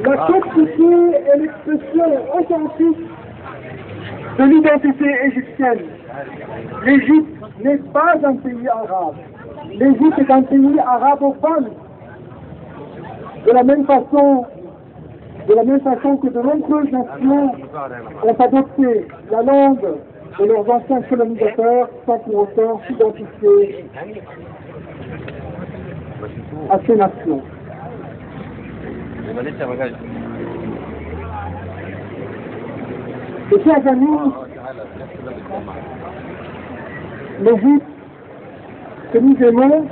La copticité est l'expression authentique de l'identité égyptienne. L'Égypte n'est pas un pays arabe. L'Égypte est un pays arabophone. De la même façon que de nombreuses nations ont adopté la langue de leurs anciens colonisateurs sans pour autant s'identifier à ces nations. Et chers amis, l'Égypte que nous aimons,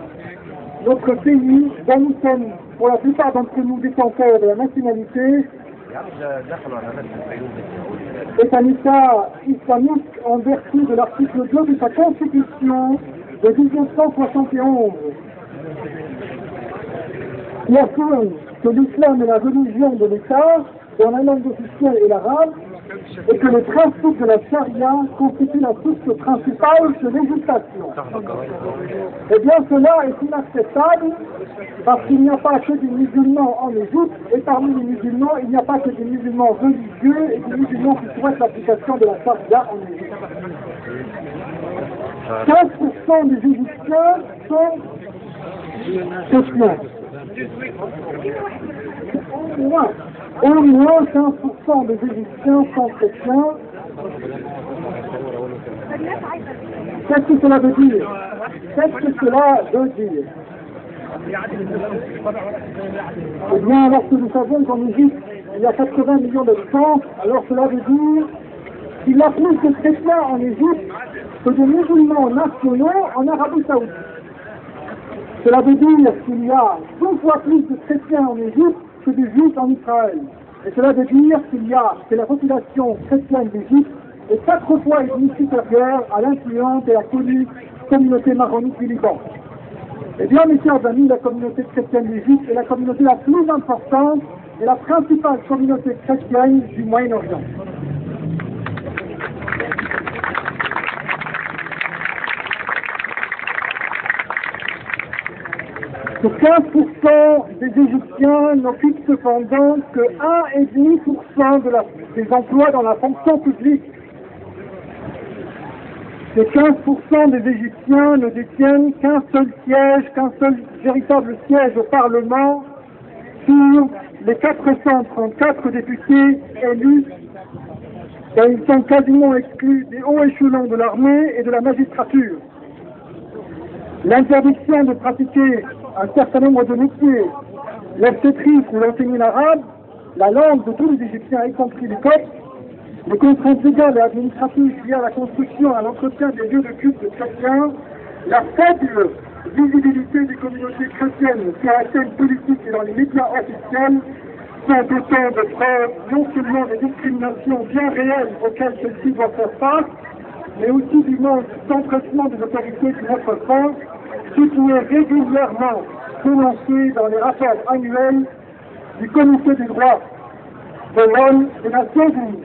notre pays dont nous sommes, pour la plupart d'entre nous, détenteurs de la nationalité, est un État islamique en vertu de l'article 2 de sa Constitution de 1971, qui affirme que l'islam est la religion de l'État, dont la langue officielle est l'arabe, et que les principes de la charia constituent la source principale de législation. Eh bien, cela est inacceptable parce qu'il n'y a pas que des musulmans en Égypte, et parmi les musulmans, il n'y a pas que des musulmans religieux et des musulmans qui souhaitent l'application de la charia en Égypte. 15% des Égyptiens sont chrétiens. Au moins 15% des Égyptiens sont chrétiens. Qu'est-ce que cela veut dire? Eh bien, lorsque nous savons qu'en Égypte, il y a 80 millions d'habitants, alors cela veut dire qu'il y a plus de chrétiens en Égypte que de musulmans nationaux en Arabie Saoudite. Cela veut dire qu'il y a 2 fois plus de chrétiens en Égypte que de juifs en Israël. Et cela veut dire que la population chrétienne d'Égypte est 4 fois et demi supérieure à l'influente et à connue communauté maronite du Liban. Eh bien, mes chers amis, la communauté chrétienne d'Égypte est la communauté la plus importante et la principale communauté chrétienne du Moyen-Orient. Que 15% des Égyptiens n'occupent cependant que 1,5% des emplois dans la fonction publique. Ces 15% des Égyptiens ne détiennent qu'un seul véritable siège au Parlement sur les 434 députés élus, car ils sont quasiment exclus des hauts échelons de l'armée et de la magistrature. L'interdiction de pratiquer un certain nombre de métiers, l'obstétrique ou l'enseigner l'arabe, la langue de tous les Égyptiens, y compris les Coptes, les contraintes légales et administratives liées à la construction et à l'entretien des lieux de culte chrétiens, la faible visibilité des communautés chrétiennes sur la scène politique et dans les médias officiels sont autant de preuves non seulement des discriminations bien réelles auxquelles celles-ci doivent faire face, mais aussi du manque d'empressement des autorités de notre France, ce qui est régulièrement dénoncé dans les rapports annuels du Comité des droits de l'homme des Nations Unies.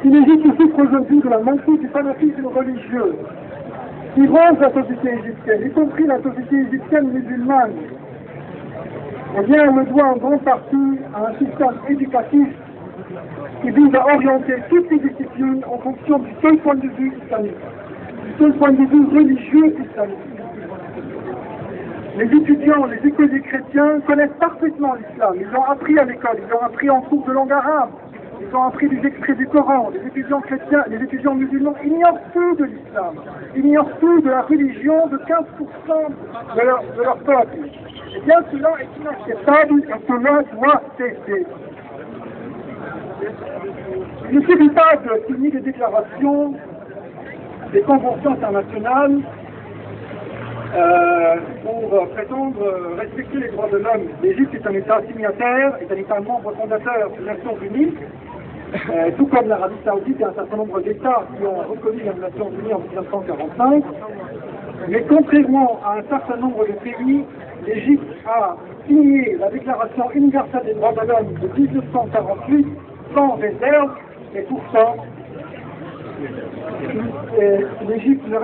Si l'Égypte souffre aujourd'hui de la montée du fanatisme religieux qui ronge la société égyptienne, y compris la société égyptienne musulmane, eh bien, on le doit en grande partie à un système éducatif qui vise à orienter toutes les disciplines en fonction du seul point de vue islamique, du seul point de vue religieux islamique. Les étudiants, les écoliers chrétiens connaissent parfaitement l'islam. Ils l'ont appris à l'école, ils l'ont appris en cours de langue arabe, ils ont appris des extraits du Coran. Les étudiants chrétiens, les étudiants musulmans ignorent tout de l'islam, ignorent tout de la religion de 15% de leur peuple. Eh bien, cela est inacceptable et cela doit cesser. Il ne suffit pas de signer des déclarations, des conventions internationales pour prétendre respecter les droits de l'homme. L'Égypte est un État signataire, est un État membre fondateur des Nations Unies, tout comme l'Arabie Saoudite et un certain nombre d'États qui ont reconnu les Nations Unies en 1945. Mais contrairement à un certain nombre de pays, l'Égypte a signé la Déclaration universelle des droits de l'homme de 1948 sans réserve, et pourtant, l'Égypte ne